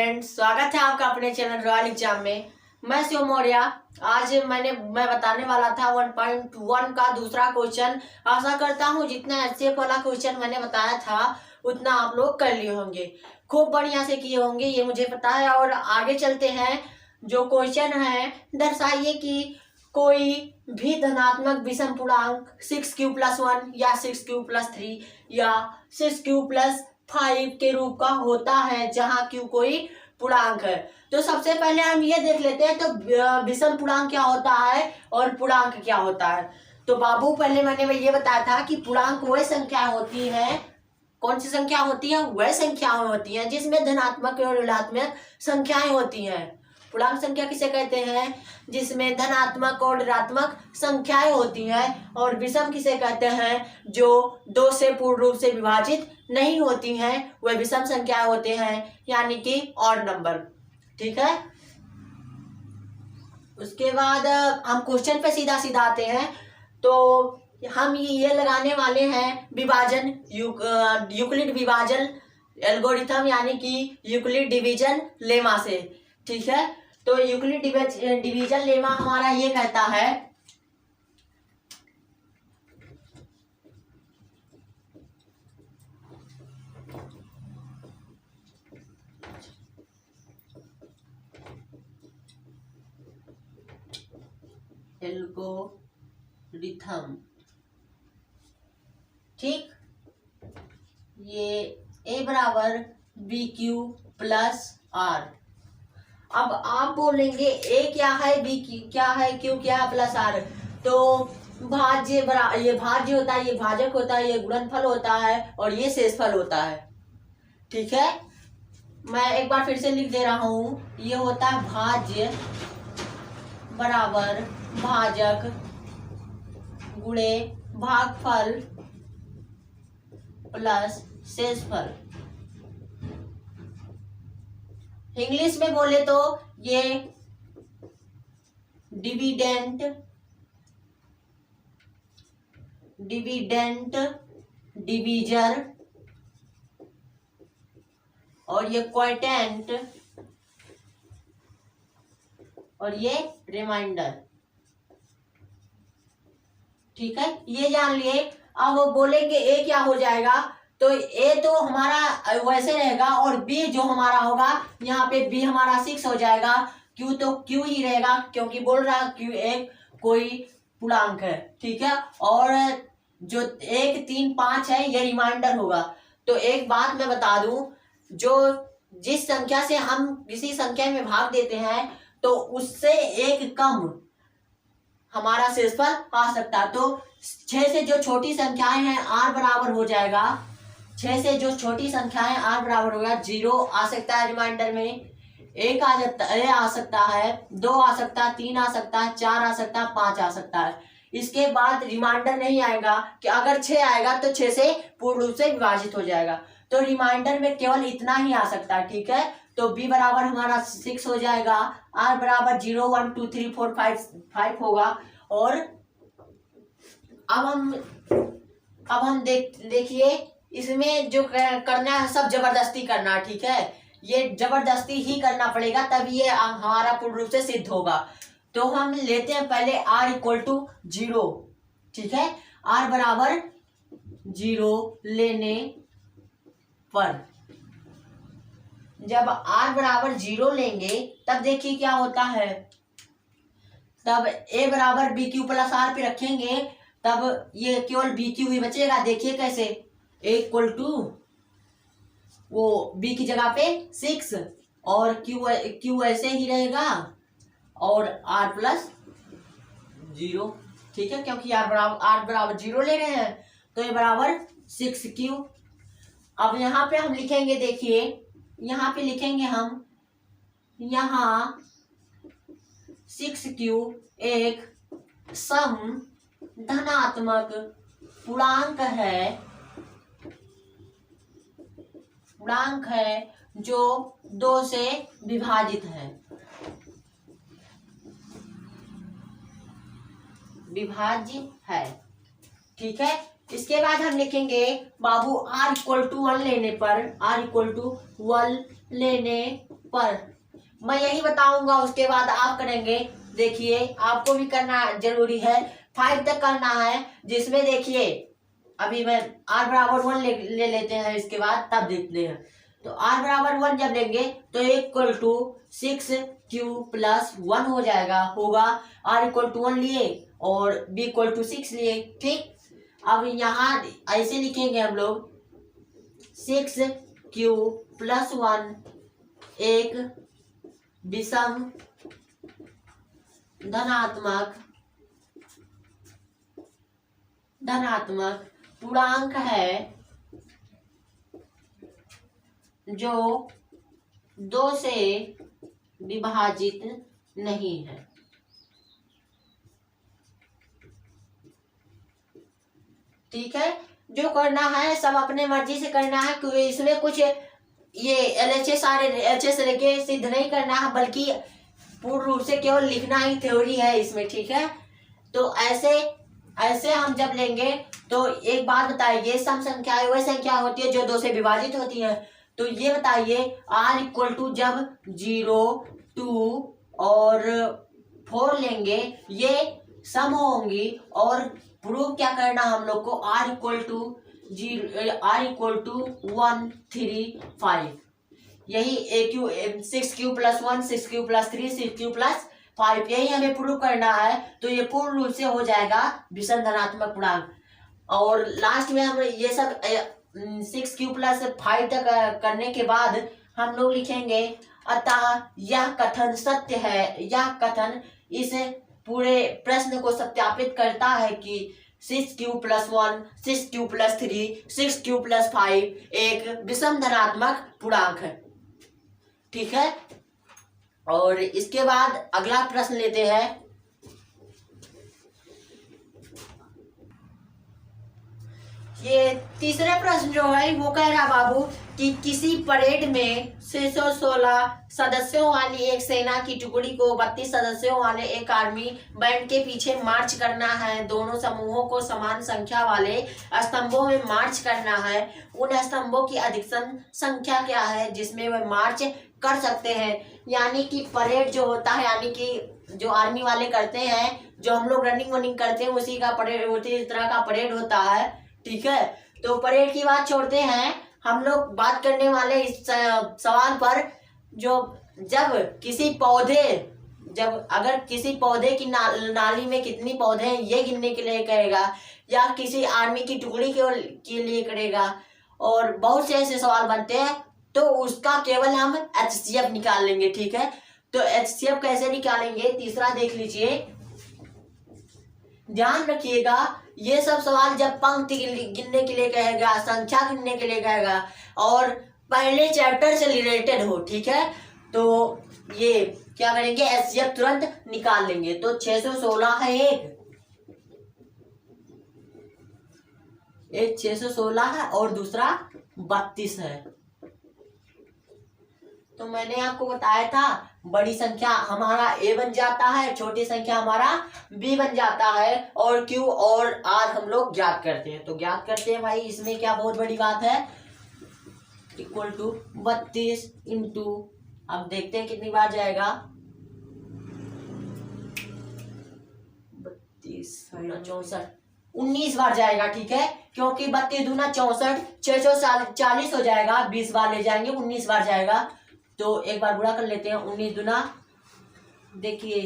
Friends, स्वागत है आपका अपने चैनल रॉयल एग्जाम में। मैं शिव मौर्य। आज मैं बताने वाला था 1.1 का दूसरा क्वेश्चन। आशा करता हूँ जितना एचसीएफ वाला क्वेश्चन मैंने बताया था उतना आप लोग कर लिए होंगे, खूब बढ़िया से किए होंगे, ये मुझे पता है। और आगे चलते हैं। जो क्वेश्चन है, दर्शाइए कि कोई भी धनात्मक विषम पूर्णांक 6q+1 या 6q+3 या 6q+5 के रूप का होता है जहां q कोई पूर्णांक है। तो सबसे पहले हम ये देख लेते हैं तो विषम पूर्णांक क्या होता है और पूर्णांक क्या होता है। तो बाबू, पहले मैंने ये बताया था कि पूर्णांक वह संख्या होती है, कौन सी संख्या होती है? वह संख्याएं होती हैं जिसमें धनात्मक और ऋणात्मक संख्याएं होती हैं। पूर्णांक संख्या किसे कहते हैं? जिसमें धनात्मक और ऋणात्मक संख्याएं होती हैं। और विषम किसे कहते हैं? जो दो से पूर्ण रूप से विभाजित नहीं होती हैं, वह विषम संख्याएं होते हैं, यानी कि ऑड नंबर। ठीक है। उसके बाद हम क्वेश्चन पे सीधा सीधा आते हैं। तो हम ये लगाने वाले हैं विभाजन, यूक्लिड विभाजन एल्गोरिथम, यानी कि यूक्लिड डिवीजन लेमा से। ठीक है। तो यूक्लिड डिवीजन लेमा हमारा ये कहता है एल्गोरिथम, ठीक, ये a बराबर BQ+R। अब आप बोलेंगे a क्या है, b क्या है, q क्या है, प्लस r। तो भाज्य ये भाज्य होता है, ये भाजक होता है, ये गुणनफल होता है और ये शेषफल होता है। ठीक है। मैं एक बार फिर से लिख दे रहा हूं, ये होता है भाज्य बराबर भाजक गुणे भागफल प्लस शेषफल। इंग्लिश में बोले तो ये डिविडेंट डिवीजर और ये क्वोटिएंट और ये रिमाइंडर। ठीक है, ये जान लिए। अब वो बोलेंगे ए क्या हो जाएगा, तो ए तो हमारा वैसे रहेगा और बी जो हमारा होगा, यहाँ पे बी हमारा 6 हो जाएगा। क्यू तो क्यू ही रहेगा क्योंकि बोल रहा क्यू एक कोई पूर्णांक है। ठीक है। और जो 1, 3, 5 है ये रिमाइंडर होगा। तो एक बात मैं बता दूं, जो जिस संख्या से हम किसी संख्या में भाग देते हैं तो उससे एक कम हमारा शेषफल आ सकता है। तो 6 से जो छोटी संख्याएं हैं r बराबर हो जाएगा, 6 से जो छोटी संख्याएं r बराबर होगा 0 आ सकता है रिमाइंडर में, 1 आ सकता है, 2 आ सकता है, 3 आ सकता है, 4 आ सकता है, 5 आ सकता है। इसके बाद रिमाइंडर नहीं आएगा कि अगर 6 आएगा तो 6 से पूर्ण रूप से विभाजित हो जाएगा। तो रिमाइंडर में केवल इतना ही आ सकता है। ठीक है। तो b बराबर हमारा 6 हो जाएगा, r बराबर 0, 1, 2, 3, 4, 5 होगा। और अब हम देखिए इसमें जो करना है सब जबरदस्ती करना है। ठीक है, ये जबरदस्ती ही करना पड़ेगा तब ये हमारा पूर्ण रूप से सिद्ध होगा। तो हम लेते हैं पहले r = 0। ठीक है, r बराबर 0 लेने पर, जब r बराबर 0 लेंगे तब देखिए क्या होता है। तब a बराबर BQ+R पे रखेंगे तब ये केवल BQ ही बचेगा। देखिए कैसे, a = वो b की जगह पे 6 और q ऐसे ही रहेगा और r+0। ठीक है, क्योंकि r बराबर 0 ले रहे हैं तो ये बराबर 6q। अब यहाँ पे हम लिखेंगे, देखिए यहाँ पे लिखेंगे हम, यहाँ 6q एक सम धनात्मक पूर्णांक है जो 2 से विभाजित है। ठीक है। इसके बाद हम लिखेंगे बाबू r = 1 लेने पर, r = 1 लेने पर। मैं यही बताऊंगा, उसके बाद आप करेंगे। देखिए आपको भी करना जरूरी है, 5 तक करना है, जिसमें देखिए अभी मैं r बराबर 1 ले लेते हैं, इसके बाद तब देखते हैं। तो r बराबर 1 जब लेंगे तो इक्वल टू 6q प्लस 1 हो जाएगा, होगा। r इक्वल टू 1 लिए और b इक्वल टू 6 लिए, ठीक। अब यहाँ ऐसे लिखेंगे हम लोग, 6q प्लस 1 एक विषम धनात्मक पूर्णांक है जो 2 से विभाजित नहीं है। ठीक है, जो करना है सब अपने मर्जी से करना है, क्योंकि इसमें कुछ ये LHS सारे LHS लेके सिद्ध नहीं करना है, बल्कि पूर्ण रूप से केवल लिखना ही थ्योरी है इसमें, ठीक है। तो ऐसे हम जब लेंगे तो एक बात बताइए, सम संख्याएं वह संख्या होती है जो 2 से विभाजित होती है। तो ये बताइए r इक्वल टू जब 0, 2 और 4 लेंगे ये सम होंगी, और प्रूव क्या करना हम लोग को, r इक्वल टू 1, 3, 5, यही AQ 6q plus 1, 6q plus 3, 6q plus 5, यही हमें प्रूव करना है। तो ये पूर्ण रूप से हो जाएगा विषम धनात्मक पूर्णांक। और लास्ट में हम ये सब 6q प्लस 5 तक करने के बाद हम लोग लिखेंगे, अतः यह कथन सत्य है, यह कथन इस पूरे प्रश्न को सत्यापित करता है कि 6q plus 1, 6q plus 3, 6q plus 5 एक विषम धनात्मक पूर्णांक है, ठीक है। और इसके बाद अगला प्रश्न लेते हैं। ये तीसरा प्रश्न जो है वो कह रहा बाबू कि किसी परेड में 616 सदस्यों वाली एक सेना की टुकड़ी को 32 सदस्यों वाले एक आर्मी बैंड के पीछे मार्च करना है। दोनों समूहों को समान संख्या वाले स्तंभों में मार्च करना है। उन स्तंभों की अधिकतम संख्या क्या है जिसमें वे मार्च कर सकते हैं। यानी कि परेड जो होता है, यानी कि जो आर्मी वाले करते हैं, जो हम लोग रनिंग वनिंग करते हैं, उसी का परेड, उसी तरह का परेड होता है, ठीक है। तो परेड की बात छोड़ते हैं, हम लोग बात करने वाले इस सवाल पर, जो जब किसी पौधे, जब अगर किसी पौधे की नाली में कितनी पौधे हैं ये गिनने के लिए करेगा, या किसी आर्मी की टुकड़ी के लिए करेगा, और बहुत से ऐसे सवाल बनते हैं, तो उसका केवल हम HCF निकाल लेंगे, ठीक है। तो HCF कैसे निकालेंगे, तीसरा देख लीजिए, ध्यान रखिएगा। ये सब सवाल जब पंक्ति गिनने के लिए कहेगा, संख्या गिनने के लिए कहेगा, और पहले चैप्टर से रिलेटेड हो, ठीक है, तो ये क्या करेंगे, HCF तुरंत निकाल लेंगे। तो 616 है एक 616 है और दूसरा 32 है। तो मैंने आपको बताया था, बड़ी संख्या हमारा A बन जाता है, छोटी संख्या हमारा B बन जाता है, और Q और R हम लोग ज्ञात करते हैं। तो ज्ञात करते हैं भाई, इसमें क्या बहुत बड़ी बात है, इक्वल टू 32 इंटू, अब देखते हैं कितनी बार जाएगा, 32 64, 19 बार जाएगा, ठीक है। क्योंकि 32 दूना 64, 640 हो जाएगा, 20 बार ले जाएंगे, 19 बार जाएगा। तो एक बार गुणा कर लेते हैं, 19 दूना, देखिए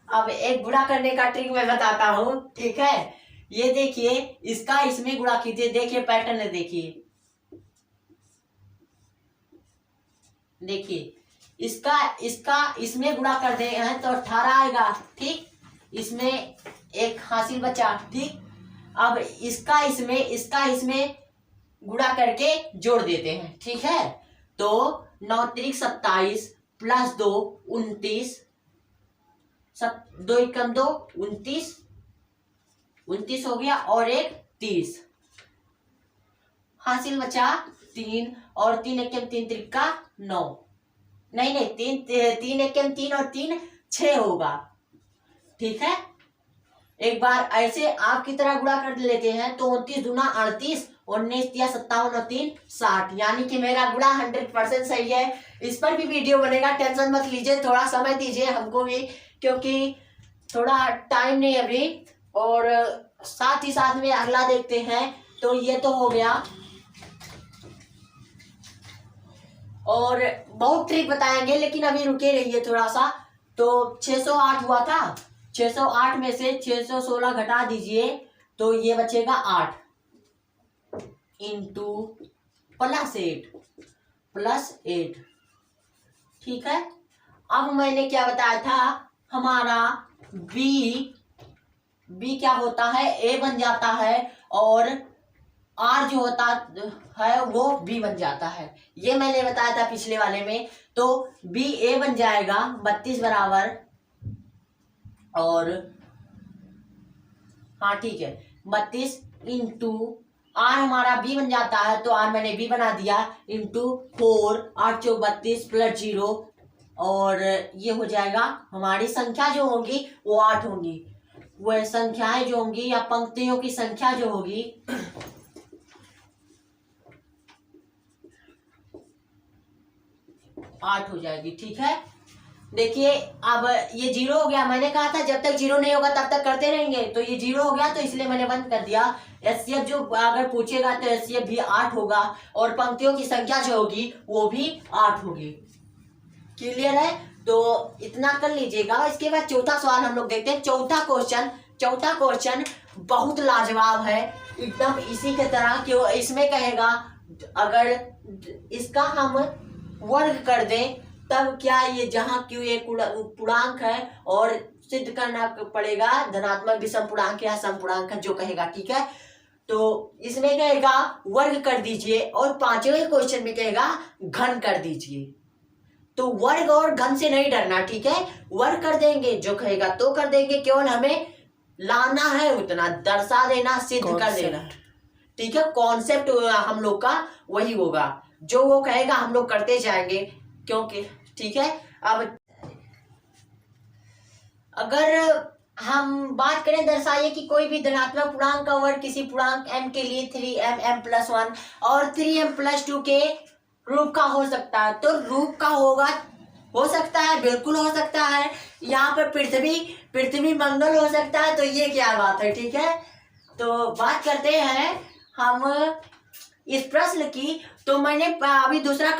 अब एक गुणा करने का ट्रिक मैं बताता हूँ, ठीक है। ये देखिए, इसका इसमें गुणा कीजिए, देखिए पैटर्न है, देखिए इसका इसमें गुणा कर दे हैं तो 18 आएगा, ठीक। इसमें एक हासिल बचा, ठीक। अब इसका इसमें गुणा करके जोड़ देते हैं, ठीक है। तो 9 त्रिक 27 प्लस 2 29, 2 एकम 2 29 हो गया, और एक 30, हासिल बचा 3, और 3 एकम 3 त्रिक का 9, नहीं 3 एकम 3 और 3 6 होगा, ठीक है। एक बार ऐसे आपकी तरह गुणा कर लेते हैं तो 29 दूना 38, 19 या 57 और 3 60, यानी कि मेरा गुणा 100% सही है। इस पर भी वीडियो बनेगा, टेंशन मत लीजिए, थोड़ा समय दीजिए हमको भी, क्योंकि थोड़ा टाइम नहीं अभी। और साथ ही साथ में अगला देखते हैं। तो ये तो हो गया, और बहुत ट्रिक बताएंगे, लेकिन अभी रुके रहिए थोड़ा सा। तो 608 हुआ था, 608 में से 616 घटा दीजिए तो ये बचेगा 8 इंटू +8 ठीक है। अब मैंने क्या बताया था, हमारा बी क्या होता है, ए बन जाता है, और आर जो होता है वो बी बन जाता है। ये मैंने बताया था पिछले वाले में। तो बी ए बन जाएगा 32 बराबर, और हाँ ठीक है 32 इंटू आर हमारा बी बन जाता है, तो आर मैंने बी बना दिया, इंटू 4, 8 चौक 32 प्लस 0, और ये हो जाएगा हमारी संख्या जो होगी वो 8 होंगी। वह संख्याएं जो होंगी या पंक्तियों की संख्या जो होगी 8 हो जाएगी। ठीक है, देखिए अब ये 0 हो गया। मैंने कहा था जब तक 0 नहीं होगा तब तक करते रहेंगे, तो ये 0 हो गया तो इसलिए मैंने बंद कर दिया। एचसीएफ जो अगर पूछेगा तो एचसीएफ भी 8 होगा, और पंक्तियों की संख्या जो होगी वो भी 8 होगी। क्लियर है, तो इतना कर लीजिएगा। इसके बाद चौथा सवाल हम लोग देखते हैं। चौथा क्वेश्चन बहुत लाजवाब है, एकदम इसी के तरह कि इसमें कहेगा अगर इसका हम वर्ग कर दें तब क्या ये जहां क्यों एक पूर्णांक है, और सिद्ध करना पड़ेगा धनात्मक विषम पूर्णांक या समपूर्णांक है जो कहेगा। ठीक है, तो इसमें कहेगा वर्ग कर दीजिए, और पांचवें क्वेश्चन में कहेगा घन कर दीजिए। तो वर्ग और घन से नहीं डरना, ठीक है, वर्ग कर देंगे, जो कहेगा तो कर देंगे, केवल हमें लाना है उतना, दर्शा देना, सिद्ध कर देना। ठीक है, कॉन्सेप्ट हम लोग का वही होगा, जो वो कहेगा हम लोग करते जाएंगे, क्योंकि ठीक है। अब अगर हम बात करें, दर्शाइए कि कोई भी धनात्मक पूर्णांक का वर्ग किसी पूर्णांक m के लिए 3m m+1 और 3m+2 के रूप का हो सकता है। तो रूप का हो सकता है, बिल्कुल हो सकता है। यहाँ पर पृथ्वी मंगल हो सकता है, तो ये क्या बात है। ठीक है, तो बात करते हैं हम इस प्रश्न की। तो मैंने अभी दूसरा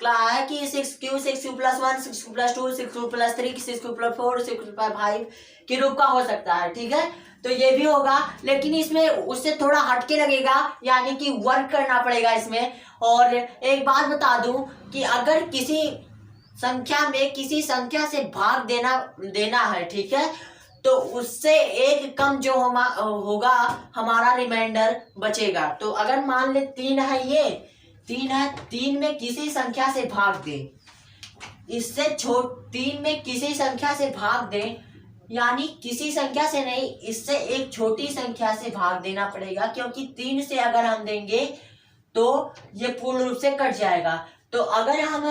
कहा है कि 6q 6q+1 6q+2 6q+3 6q+4 6q+5 के रूप का हो सकता है। ठीक है, तो ये भी होगा, लेकिन इसमें उससे थोड़ा हटके लगेगा, यानी कि वर्क करना पड़ेगा इसमें। और एक बात बता दूं कि अगर किसी संख्या में किसी संख्या से भाग देना है, ठीक है, तो उससे एक कम जो होगा हमारा रिमाइंडर बचेगा। तो अगर मान ले 3 है, ये 3 है, 3 में किसी संख्या से भाग दे, इससे 3 में किसी संख्या से भाग दे, यानी किसी संख्या से नहीं, इससे एक छोटी संख्या से भाग देना पड़ेगा, क्योंकि 3 से अगर हम देंगे तो ये पूर्ण रूप से कट जाएगा। तो अगर हम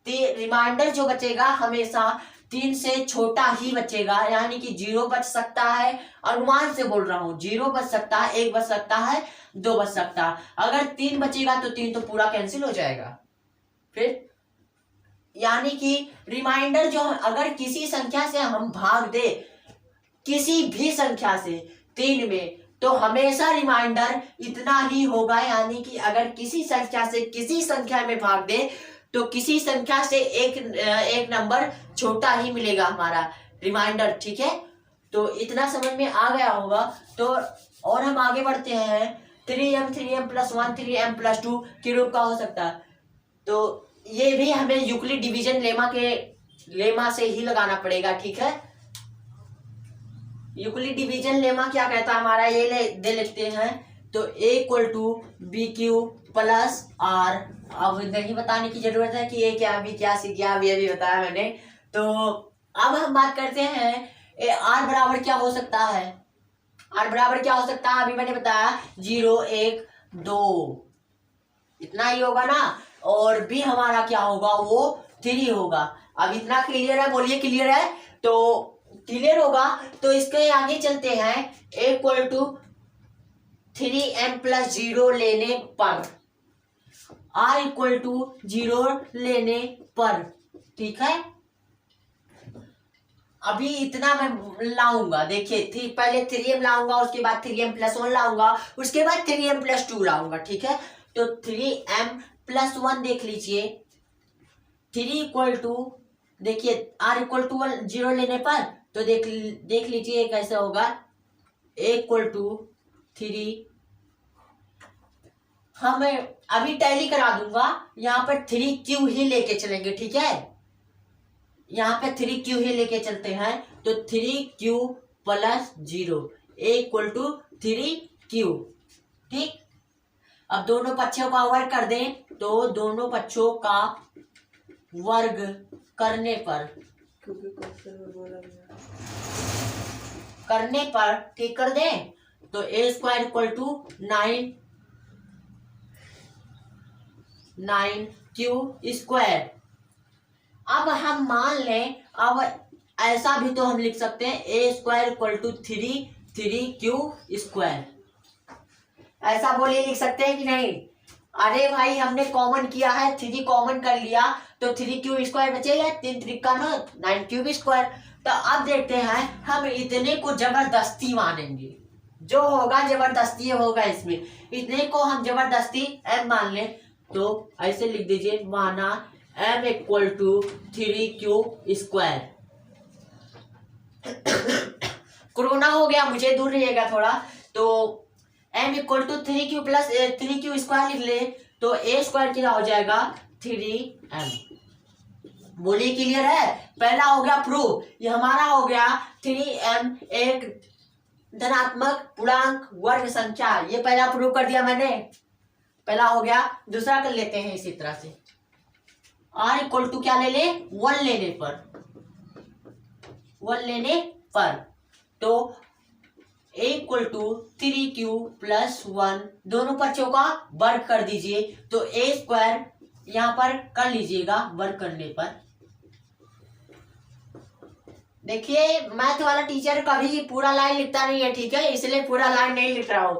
रिमाइंडर जो बचेगा हमेशा 3 से छोटा ही बचेगा, यानी कि 0 बच सकता है, अनुमान से बोल रहा हूं, 0 बच सकता है, 1 बच सकता है, 2 बच सकता है। अगर 3 बचेगा तो 3 तो पूरा कैंसिल हो जाएगा। फिर यानी कि रिमाइंडर जो अगर किसी संख्या से हम भाग दे, किसी भी संख्या से 3 में, तो हमेशा रिमाइंडर इतना ही होगा। यानी कि अगर किसी संख्या से किसी संख्या में भाग दे तो किसी संख्या से एक नंबर छोटा ही मिलेगा हमारा रिमाइंडर। ठीक है, तो इतना समझ में आ गया होगा। तो और हम आगे बढ़ते हैं। 3m 3m+1 3m+2 के रूप का हो सकता है। तो ये भी हमें यूक्लिड डिवीजन लेमा से ही लगाना पड़ेगा। ठीक है, यूक्लिड डिवीजन लेमा क्या कहता है हमारा, ये दे लेते हैं। तो a = bq + r। अब नहीं बताने की जरूरत है कि a क्या, b क्या, c क्या, ये भी बताया मैंने। तो अब हम बात करते हैं r बराबर क्या हो सकता है। r बराबर क्या हो सकता है, अभी मैंने बताया 0 1 2 इतना ही होगा ना, और b हमारा क्या होगा, वो 3 होगा। अब इतना क्लियर है, बोलिए क्लियर है। तो क्लियर होगा। तो इसके आगे चलते हैं, इक्वल टू 3m प्लस 0 लेने पर, r इक्वल टू 0 लेने पर, ठीक है। अभी इतना मैं लाऊंगा, देखिए पहले 3m लाऊंगा, उसके बाद 3m प्लस 1 लाऊंगा, उसके बाद 3m प्लस 2 लाऊंगा, ठीक है। तो 3m प्लस 1 देख लीजिए, 3 इक्वल टू, देखिए r इक्वल टू 0 लेने पर, तो देख लीजिए कैसे होगा, इक्वल टू 3, हम अभी टैली करा दूंगा, यहाँ पर 3q ही लेके चलेंगे, ठीक है। यहाँ पे 3q ही लेके चलते हैं, तो 3q plus 0 equal to 3q, ठीक। अब दोनों पक्षों का वर्ग कर दें, तो दोनों पक्षों का वर्ग करने पर ठीक कर दें, तो a square equal to 9q square. अब हम मान लें, अब ऐसा भी तो हम लिख सकते हैं, a square equal to 3q square, ऐसा बोलिए लिख सकते हैं कि नहीं। अरे भाई हमने कॉमन किया है, 3 कॉमन कर लिया, तो 3q स्क्वायर बचेगा, 3 त्रिका 9q स्क्वायर। तो अब देखते हैं, हम इतने को जबरदस्ती मानेंगे, जो होगा जबरदस्ती होगा, इसमें इतने को हम जबरदस्ती m मान लें, तो ऐसे लिख दीजिए, माना m equal to 3q square. Corona हो गया, मुझे दूर रहिएगा थोड़ा। तो m equal to 3q plus 3q square लिख ले, तो a स्क्वायर क्या हो जाएगा 3m। बोलिए क्लियर है। पहला हो गया प्रूफ, ये हमारा हो गया 3m एक धनात्मक पूर्णांक वर्ग संख्या, ये पहला प्रूफ कर दिया मैंने, पहला हो गया। दूसरा कर लेते हैं इसी तरह से, r इक्वल टू क्या ले ले, 1 लेने पर, तो a equal to 3q plus 1, दोनों पक्षों का वर्ग कर दीजिए, तो a स्क्वायर यहां पर कर लीजिएगा वर्ग करने पर। देखिए मैथ वाला टीचर कभी पूरा लाइन लिखता नहीं है, ठीक है, इसलिए पूरा लाइन नहीं लिख रहा हूं,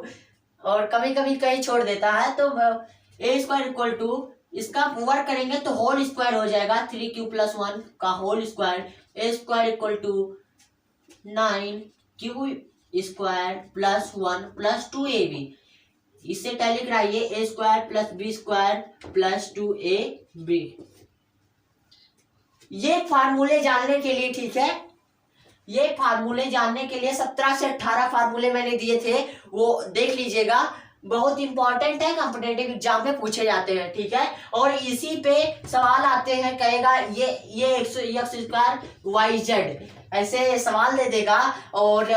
और कभी कभी कहीं छोड़ देता है। तो a स्क्वायर इक्वल टू, इसका वर्ग करेंगे तो होल स्क्वायर हो जाएगा, 3q प्लस 1 का whole square, a square equal to 9q square plus 1 plus 2ab, इससे टैली कराइए, a square plus b square plus 2ab। ये फार्मूले जानने के लिए, ठीक है, ये फार्मूले जानने के लिए 17 से 18 फार्मूले मैंने दिए थे, वो देख लीजिएगा, बहुत इंपॉर्टेंट है, कॉम्पिटेटिव एग्जाम में पूछे जाते हैं, ठीक है। और इसी पे सवाल आते हैं, कहेगा ये एक्स स्क्वायर वाई जेड, ऐसे सवाल दे देगा, और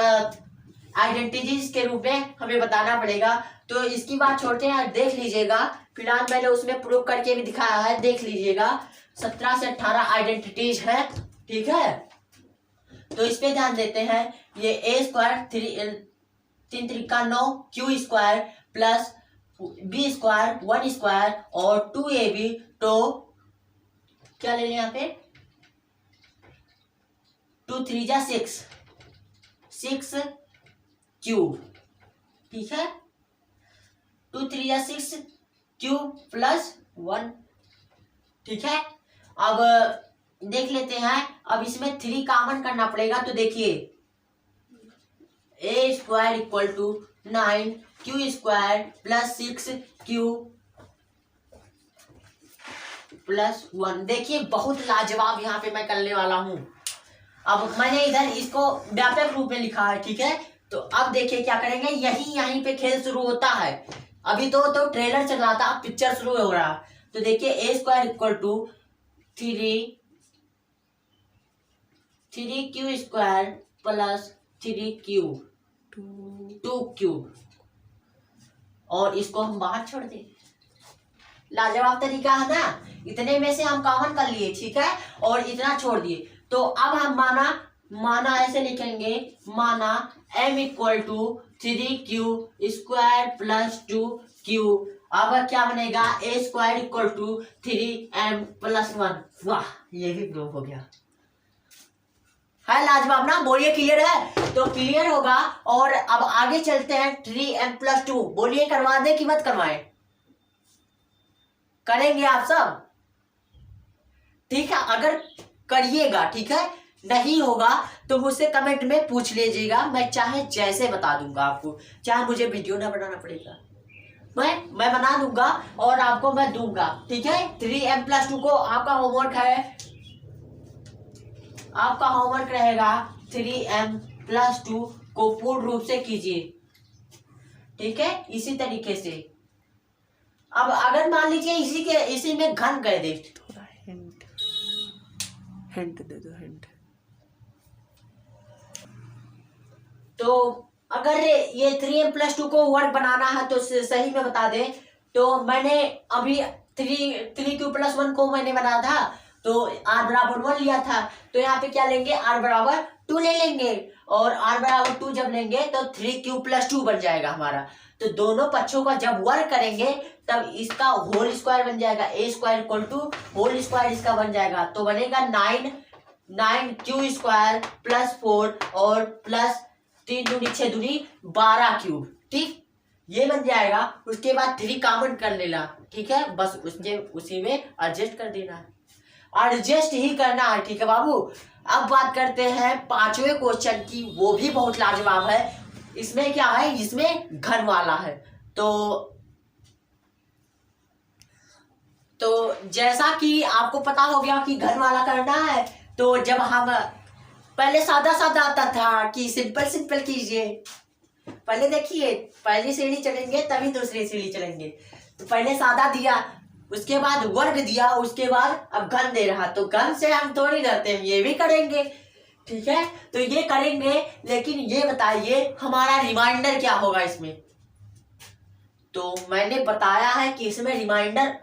आइडेंटिटीज के रूप में हमें बताना पड़ेगा। तो इसकी बात छोड़ते हैं, देख लीजिएगा, फिलहाल मैंने उसमें प्रूव करके भी दिखाया है, देख लीजिएगा, 17 से 18 आइडेंटिटीज है, ठीक है। तो इस पे ध्यान देते हैं, ये a square 3 Trika 9q square plus b square 1 square और 2ab, तो क्या ले लें यहाँ पे, 2 3 जा 6 क्यूब, ठीक है, 2 3 जा 6 क्यूब प्लस 1, ठीक है। अब देख लेते हैं, अब इसमें 3 कॉमन करना पड़ेगा, तो देखिए a square equal to 9q square plus 6q plus 1। देखिए बहुत लाजवाब यहाँ पे मैं करने वाला हूं। अब मैंने इधर इसको व्यापक रूप में लिखा है, ठीक है। तो अब देखिए क्या करेंगे, यहीं पे खेल शुरू होता है, अभी तो ट्रेलर चल रहा था, पिक्चर शुरू हो रहा। तो देखिए a square equal to 3q square plus 3q 2q, और इसको हम बाहर छोड़ दें। लाजवाब तरीका है ना, इतने में से हम कॉमन कर लिए, ठीक है, और इतना छोड़ दिए। तो अब हम माना ऐसे लिखेंगे, माना m equal to 3q square plus 2q। अब क्या बनेगा, a square equal to 3m plus 1। वाह, ये भी प्रूफ हो गया, है लाजवाब ना? बोलिए क्लियर है? तो क्लियर होगा। और अब आगे चलते हैं 3m+2। बोलिए करवा दे कि मत करवाएं? करेंगे आप सब? ठीक है, अगर करिएगा, ठीक है, नहीं होगा तो मुझसे कमेंट में पूछ लीजिएगा, मैं चाहे जैसे बता दूंगा आपको, चाहे मुझे वीडियो ना बनाना पड़ेगा, मैं बना दूंगा और आपको मैं दूंगा। ठीक है, 3m+2 को आपका होमवर्क है, आपका होमवर्क रहेगा 3m+2 को पूर्ण रूप से कीजिए। ठीक है, इसी तरीके से। अब अगर मान लीजिए इसी में घन कह दे, थोड़ा हिंट दे दो, हिंट। तो अगर ये 3m+2 को वर्ग बनाना है तो सही में बता दे। तो मैंने अभी 3q+1 को मैंने बनाया था, तो r बराबर 1 लिया था, तो यहाँ पे क्या लेंगे, r बराबर 2 ले लेंगे, और r बराबर 2 जब लेंगे तो 3q+2 बन जाएगा हमारा। तो दोनों पक्षों का जब वर्ग करेंगे तब इसका होल स्क्वायर बन जाएगा, a² = होल स्क्वायर इसका बन जाएगा, तो बनेगा 9q² + 4 और प्लस 3 दूनी 6 दूनी 12 क्यूब। ठीक, ये बन जाएगा। उसके बाद 3 कॉमन कर लेना, ठीक है, बस उसी में एडजस्ट कर देना है, एडजस्ट ही करना है। ठीक है बाबू, अब बात करते हैं 5वें क्वेश्चन की, वो भी बहुत लाजवाब है। इसमें क्या है, इसमें घन वाला है। तो जैसा कि आपको पता हो गया कि घन वाला करना है, तो जब हम पहले सादा सादा आता था कि सिंपल कीजिए, पहले देखिए, पहली सीढ़ी चलेंगे तभी दूसरी सीढ़ी चलेंगे। तो पहले सादा दिया, उसके बाद वर्ग दिया, उसके बाद अब घन दे रहा, तो घन से हम थोड़ी डरते हैं, ये भी करेंगे। ठीक है, तो ये करेंगे, लेकिन ये बताइए हमारा रिमाइंडर क्या होगा इसमें। तो मैंने बताया है कि इसमें रिमाइंडर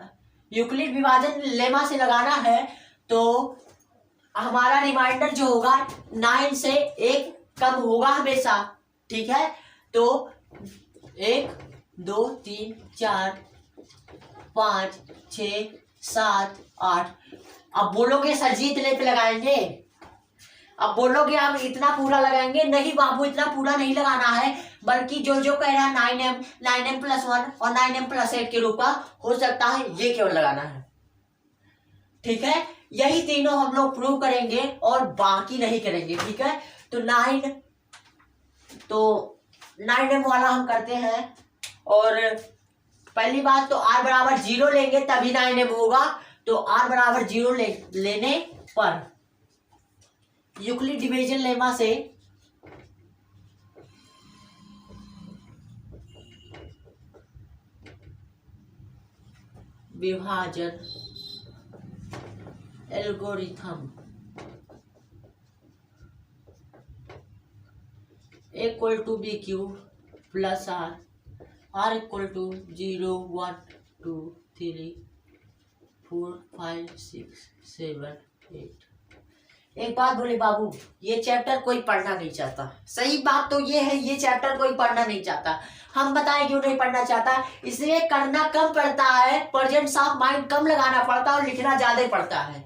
यूक्लिड विभाजन लेमा से लगाना है, तो हमारा रिमाइंडर जो होगा 9 से 1 कम होगा हमेशा। ठीक है, तो 1 2 3 4 5 6 7 8। अब बोलोगे सर जी इतने पे लगाएंगे, अब बोलोगे आप इतना पूरा लगाएंगे, नहीं बाबू इतना पूरा नहीं लगाना है, बल्कि जो कह रहा है 9m+1 और 9m+8 के रूप का हो सकता है, ये केवल लगाना है। ठीक है, यही तीनों हम लोग प्रूव करेंगे और बाकी नहीं करेंगे। ठीक है, तो 9m वाला हम करते हैं। और पहली बात तो r बराबर 0 लेंगे तभी 9m होगा, तो r बराबर 0 लेने पर यूक्लिड डिवीजन लेमा से विभाजन एल्गोरिथम a=bq + r = 0 1 2 3 4 5 6 7 8। एक बात बोले बाबू, ये चैप्टर कोई पढ़ना नहीं चाहता। सही बात तो ये है, ये चैप्टर कोई पढ़ना नहीं चाहता। हम बताएं क्यों नहीं पढ़ना चाहता, इसलिए करना कम पड़ता है, प्रेजेंस ऑफ माइंड कम लगाना पड़ता है और लिखना ज्यादा पड़ता है।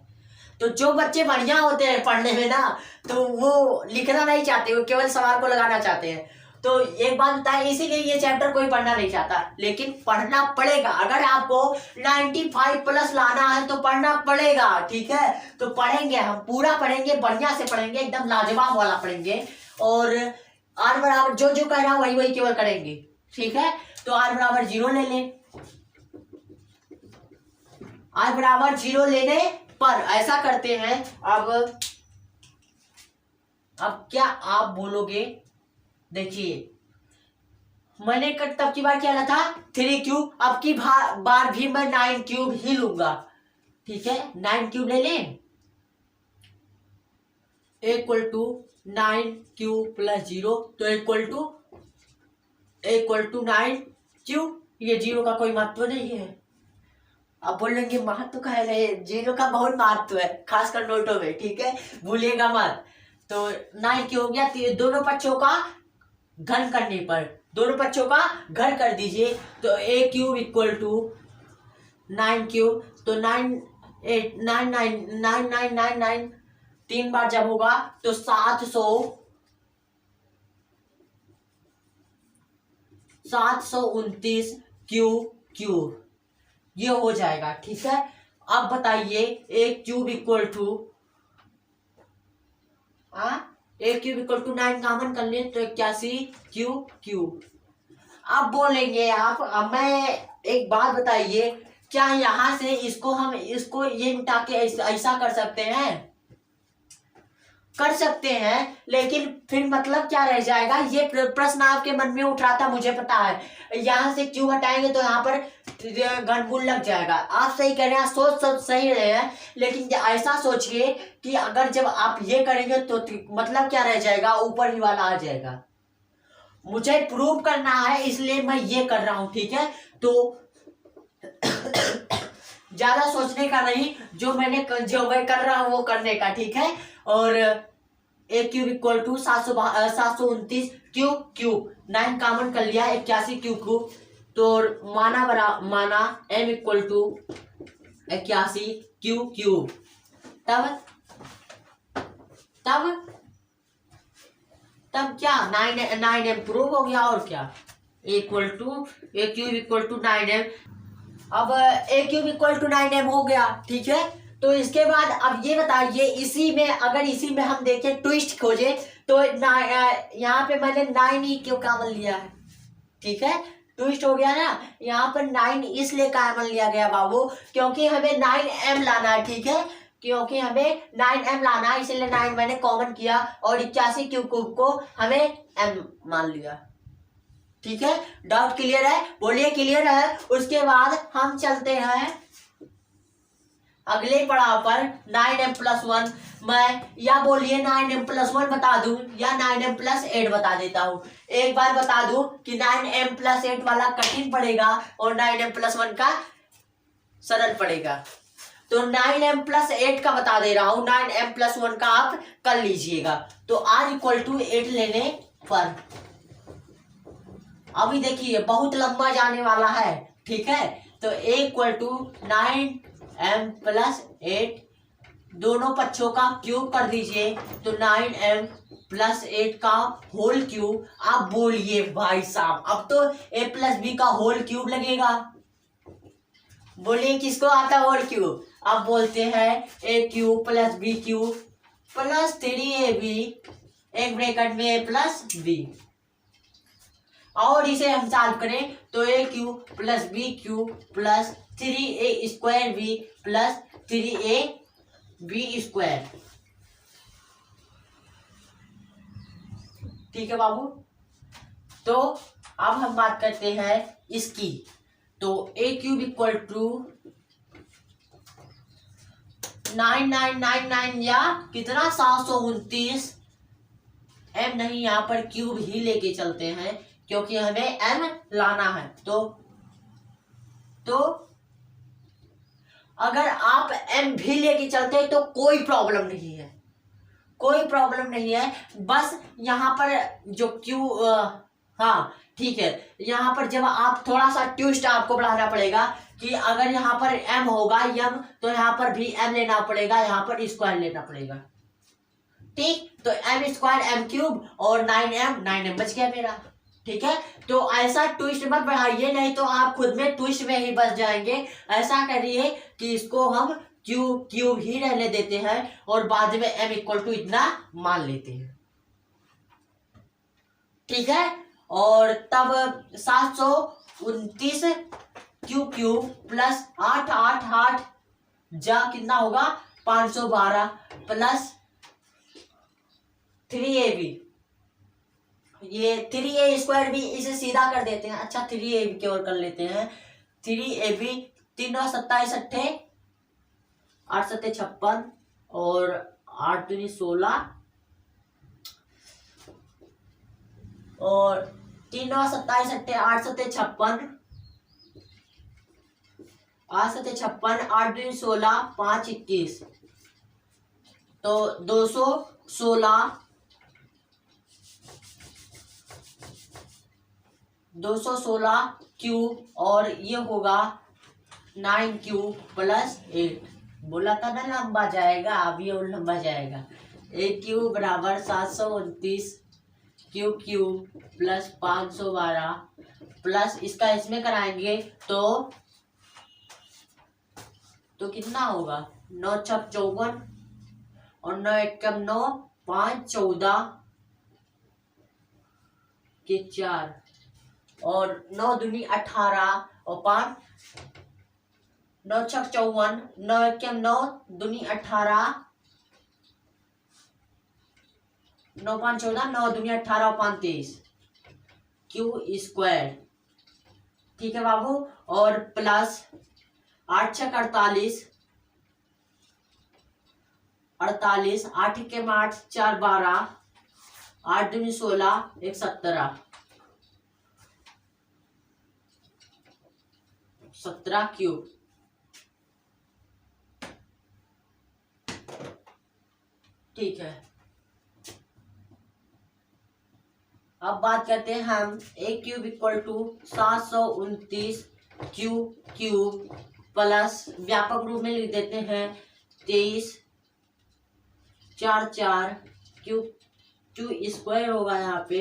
तो जो बच्चे बढ़िया होते हैं पढ़ने में ना, तो वो लिखना नहीं चाहते, वो केवल सवाल को लगाना चाहते हैं। तो एक बात बताएं, इसीलिए ये चैप्टर कोई पढ़ना नहीं चाहता, लेकिन पढ़ना पड़ेगा। अगर आपको 95+ लाना है तो पढ़ना पड़ेगा। ठीक है, तो पढ़ेंगे, हम पूरा पढ़ेंगे, बढ़िया से पढ़ेंगे, एकदम लाजवाब वाला पढ़ेंगे। और r बराबर जो कह रहा है वही केवल करेंगे। ठीक है, तो r बराबर 0 ले लें, r बराबर 0 लेने पर ऐसा करते हैं। अब क्या आप बोलोगे, देखिए मैंने तब की बार क्या था 3 क्यूब, अब की बार भी मैं 9 क्यूब ही लूंगा। ठीक है, 9 क्यूब ले लें, = 9 क्यूब + 0, तो = 9 क्यूब। ये 0 का कोई महत्व नहीं है। अब बोलेंगे महत्व का है, रहे 0 का बहुत महत्व है, खासकर नोटों में। ठीक है, भूलिएगा मत। तो 9 क्यों हो गया, दोनों पक्षों का घन करने पर, दोनों पक्षों का घन कर दीजिए, तो a³ = 9 क्यूब, तो 9 8 9 9 9 9 9 9, 3 बार जब होगा तो 729 क्यूब ये हो जाएगा। ठीक है, अब बताइए एक क्यूब इक्वल टू 9 कॉमन कर ले तो 81 क्यूब। अब बोलेंगे आप, अब मैं एक बात बताइए, क्या यहां से इसको ये मिटा के ऐसा कर सकते हैं? कर सकते हैं, लेकिन फिर मतलब क्या रह जाएगा? ये प्रश्न आपके मन में उठ रहा था, मुझे पता है। यहाँ से क्यों हटाएंगे तो यहाँ पर गड़बड़ लग जाएगा। आप सही कह रहे हैं, सोच सही रहे हैं, लेकिन ऐसा सोचिए कि अगर जब आप ये करेंगे तो मतलब क्या रह जाएगा? ऊपर ही वाला आ जाएगा। मुझे प्रूव करना है, इसलिए मैं ये कर रहा हूं। ठीक है, तो ज्यादा सोचने का नहीं, जो मैं कर रहा हूं वो करने का। ठीक है, और A cube equal to 729 cube 9 common कर लिया, 81 क्यूब। तो माना m इक्वल टू 81 क्यूब। तब क्या 9m प्रूव हो गया। और क्या, equal to A cube equal to 9m। अब ए क्यूब इक्वल टू 9m हो गया। ठीक है, तो इसके बाद अब ये बताइए, इसी में हम देखें ट्विस्ट खोजे तो यहाँ पे मैंने 9 क्यों कॉमन लिया है? ठीक है, ट्विस्ट हो गया ना। यहाँ पर 9 इसलिए कॉमन लिया गया बाबू, क्योंकि हमें 9m लाना है। ठीक है, क्योंकि हमें 9m लाना है, इसलिए 9 मैंने कॉमन किया और 81 क्यूब को हमें m मान लिया। ठीक है, डाउट क्लियर है? बोलिए क्लियर है। उसके बाद हम चलते हैं अगले पड़ाव पर 9m+1। मैं या बोलिए 9m+1 बता दूं या 9m+8 बता देता हूं। एक बार बता दूं कि 9m+8 वाला कठिन पड़ेगा और 9m+1 का सरल पड़ेगा। तो 9m+8 का बता दे रहा हूं, 9m+1 का आप कर लीजिएगा। तो r इक्वल टू 8 लेने पर अभी देखिए बहुत लंबा जाने वाला है। ठीक है, तो a इक्वल टू 9m+8 दोनों पक्षों का क्यूब कर दीजिए, तो 9m+8 का होल क्यूब। आप बोलिए भाई साहब, अब तो a+b का होल क्यूब लगेगा। बोलिए किसको आता है होल क्यूब? अब बोलते हैं a cube plus b cube plus 3ab एक ब्रैकेट में a+b। और इसे हम सॉल्व करें तो a cube plus b cube plus 3a² plus 3ab²। ठीक है बाबू, तो अब हम बात करते हैं इसकी। तो a क्यूब इक्वल टू 9999 या कितना 729 m नहीं, यहाँ पर क्यूब ही लेके चलते हैं क्योंकि हमें m लाना है। तो अगर आप m भी लेके चलते तो कोई प्रॉब्लम नहीं है, कोई प्रॉब्लम नहीं है। बस यहाँ पर जो हाँ ठीक है, यहाँ पर जब आप थोड़ा सा ट्विस्ट आपको बढ़ाना पड़ेगा कि अगर यहाँ पर m होगा m तो यहाँ पर भी m लेना पड़ेगा, यहाँ पर स्क्वायर लेना पड़ेगा। ठीक, तो m² m³ और 9m बच गया मेरा। ठीक है, तो ऐसा ट्विस्ट मत बढ़ाइए, नहीं तो आप खुद में ट्विस्ट में ही बच जाएंगे। ऐसा करिए कि इसको हम क्यूब ही रहने देते हैं और बाद में m इक्वल टू इतना मान लेते हैं। ठीक है, और तब 729 क्यूब प्लस 888 जा कितना होगा 512 प्लस 3ab। ये 3a² भी इसे सीधा कर देते हैं। अच्छा 3ab केवल कर लेते हैं। 3ab 3 और 27 8 8 7 56 और 8 दूनी 16 और 3 और 27 8 8 7 56 8 7 56 8 दूनी 16 5 21 तो 216 क्यूब और ये होगा 9 क्यूब प्लस 8। बोला था ना लंबा जाएगा, अभी और लंबा जाएगा। ए क्यूब बराबर 729 क्यू क्यूब प्लस 512 प्लस इसका इसमें कराएंगे तो कितना होगा, 9 छक 54 और 9 एकम 9, 5 14 के 4 और 9 दूनी 18 और 5 9 छक 54, 9 एकम 9 दूनी 18, 9 5 14, 9 दूनी 18 और 5 23 क्यू स्क्वायर। ठीक है बाबू। और प्लस 8 छक 48, 48 8 के 8 4 12, 8 दूनी 16 1 17 17 क्यूब। ठीक है, अब बात करते हैं हम A cube equal to 729 Q cube plus व्यापक रूप में लिख देते हैं 23 4 4 क्यू क्यू स्क्वायर होगा यहाँ पे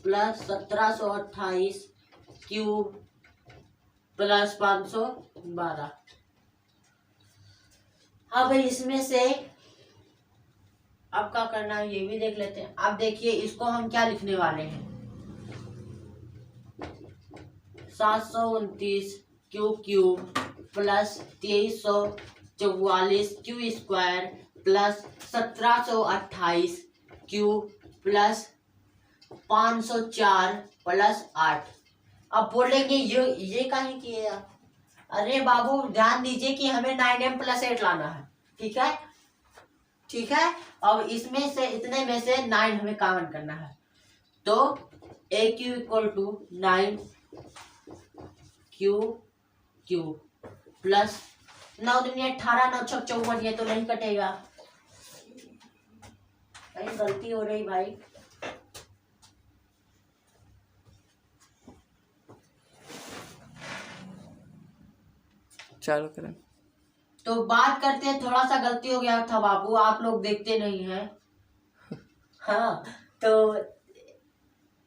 प्लस 1728 क्यूब प्लस 512। अब इसमें से अब क्या करना है ये भी देख लेते हैं। अब देखिए इसको हम क्या लिखने वाले हैं, 729 Q cube plus 2344 Q square plus 1728 Q plus 504 plus 8। अब बोलेंगे ये काहे किए आप? अरे बाबू ध्यान दीजिए कि हमें 9m + 8 लाना है। ठीक है, ठीक है। अब इसमें से इतने में से 9 हमें कॉमन करना है, तो A Q equal to 9 Q Q plus 9 दूनी 18 9 छक 54, ये तो नहीं कटेगा, कहीं गलती हो रही भाई। चालू करें। तो बात करते हैं, थोड़ा सा गलती हो गया था बाबू, आप लोग देखते नहीं हैं। हाँ, तो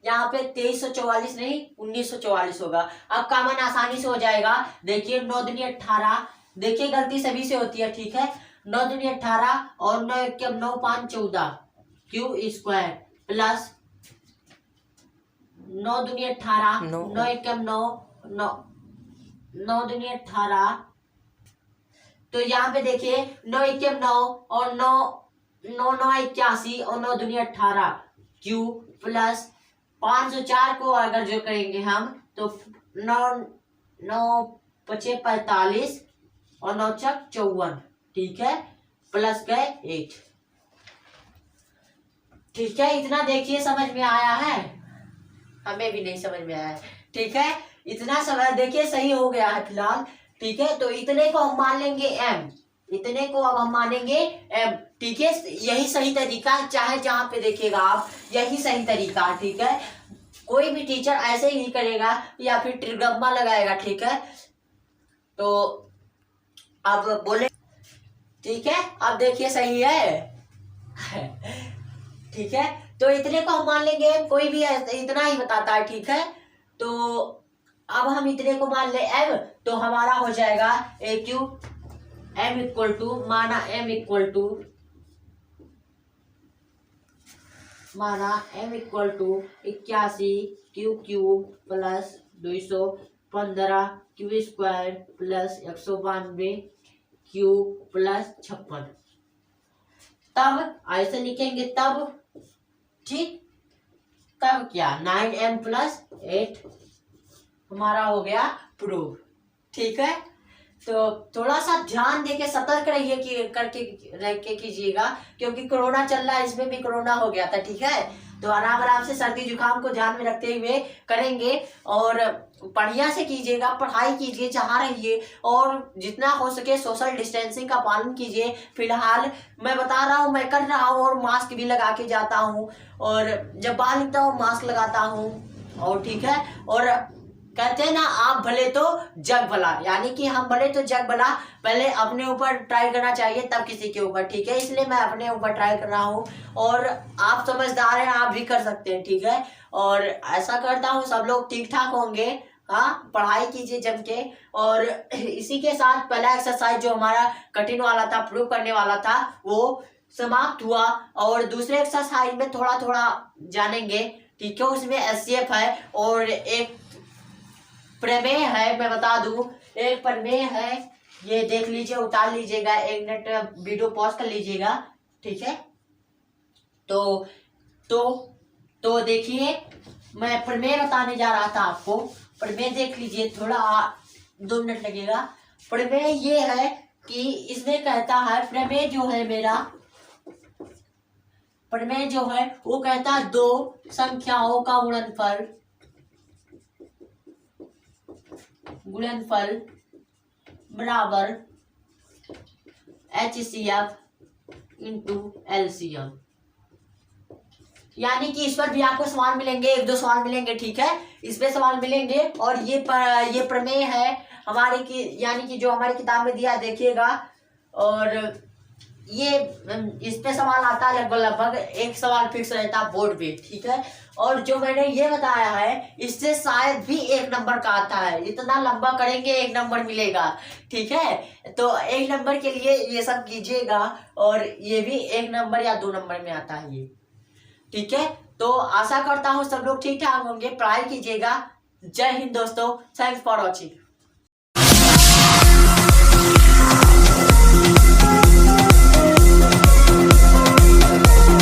यहाँ पे 2344 नहीं 1944 होगा। अब कॉमन आसानी से हो जाएगा। देखिए 9 दूनी 18, देखिए गलती सभी से होती है। ठीक है, 9 दूनी 18 और 9 एकम 9 5 14 क्यू स्क्वायर प्लस 9 दूनी 18 9 एकम 9 9 दूनी 18, तो यहाँ पे देखिए 9 एकम 9 और 9 9 9 81 और 9 दूनी 18 क्यू प्लस 504 को अगर जो करेंगे हम तो 9 9 5 45 और 9 छक 54। ठीक है, प्लस गए 8। ठीक है, इतना देखिए समझ में आया है, हमें भी नहीं समझ में आया है। ठीक है, इतना समझ देखिए सही हो गया है फिलहाल। ठीक है, तो इतने को हम मान लेंगे m, इतने को अब हम मानेंगे m। ठीक है, यही सही तरीका, चाहे जहां पे देखिएगा आप यही सही तरीका। ठीक है, कोई भी टीचर ऐसे ही नहीं करेगा या फिर ट्रिग्रामा लगाएगा। ठीक है, तो अब बोले ठीक है, अब देखिए सही है। ठीक है, तो इतने को हम मान लेंगे, कोई भी इतना ही बताता है। ठीक है, तो अब हम इतने को मान ले m, तो हमारा हो जाएगा A cube m equal to माना m equal to 81 Q cube plus 215 Q square plus 192 Q plus 56। तब ऐसे लिखेंगे तब, ठीक, तब क्या 9m + 8 हमारा हो गया प्रूफ। ठीक है, तो थोड़ा सा ध्यान देके सतर्क रहिए कि करके रह के कीजिएगा, क्योंकि कोरोना चल रहा है, इसमें भी कोरोना हो गया था। ठीक है, तो आराम से सर्दी जुकाम को ध्यान में रखते हुए करेंगे और बढ़िया से कीजिएगा, पढ़ाई कीजिए जहाँ रहिए और जितना हो सके सोशल डिस्टेंसिंग का पालन कीजिए। फिलहाल मैं बता रहा हूँ, मैं कर रहा हूँ और मास्क भी लगा के जाता हूँ और जब बाहर निकलता हूँ मास्क लगाता हूँ। और ठीक है, और कहते हैं ना, आप भले तो जग भला, यानी कि हम भले तो जग भला। पहले अपने ऊपर ट्राई करना चाहिए तब किसी के ऊपर, ठीक है। इसलिए मैं अपने ऊपर ट्राई कर रहा हूँ और आप समझदार हैं, आप भी कर सकते हैं, ठीक है। और ऐसा करता हूँ सब लोग ठीक ठाक होंगे। हाँ, पढ़ाई कीजिए जम के। और इसी के साथ पहला एक्सरसाइज जो हमारा कठिन वाला था, प्रूव करने वाला था, वो समाप्त हुआ। और दूसरे एक्सरसाइज में थोड़ा थोड़ा जानेंगे, ठीक है। उसमें एससीएफ है और एक प्रमेय है, मैं बता दूं, एक प्रमेय है, ये देख लीजिए, उतार लीजिएगा, 1 मिनट वीडियो पॉज कर लीजिएगा, ठीक है। तो तो तो देखिए, मैं प्रमेय बताने जा रहा था आपको। प्रमेय देख लीजिए, थोड़ा 2 मिनट लगेगा। प्रमेय ये है कि इसमें कहता है, प्रमेय जो है मेरा, प्रमेय जो है वो कहता है दो संख्याओं का गुणनफल बराबर HCF इंटू LCM। यानी कि इस पर भी आपको सवाल मिलेंगे, 1-2 सवाल मिलेंगे, ठीक है। इस पे सवाल मिलेंगे। और ये प्रमेय है हमारे की, यानी कि जो हमारी किताब में दिया, देखिएगा। और ये इस पे सवाल आता है लगभग एक सवाल फिक्स रहता है बोर्ड पे, ठीक है। और जो मैंने ये बताया है, इससे शायद भी 1 नंबर का आता है। इतना लंबा करेंगे 1 नंबर मिलेगा, ठीक है। तो 1 नंबर के लिए ये सब कीजिएगा। और ये भी 1 नंबर या 2 नंबर में आता है ये, ठीक है। तो आशा करता हूँ सब लोग ठीक ठाक होंगे, पढ़ाई कीजिएगा। जय हिंद दोस्तों, थैंक्स फॉर वॉचिंग।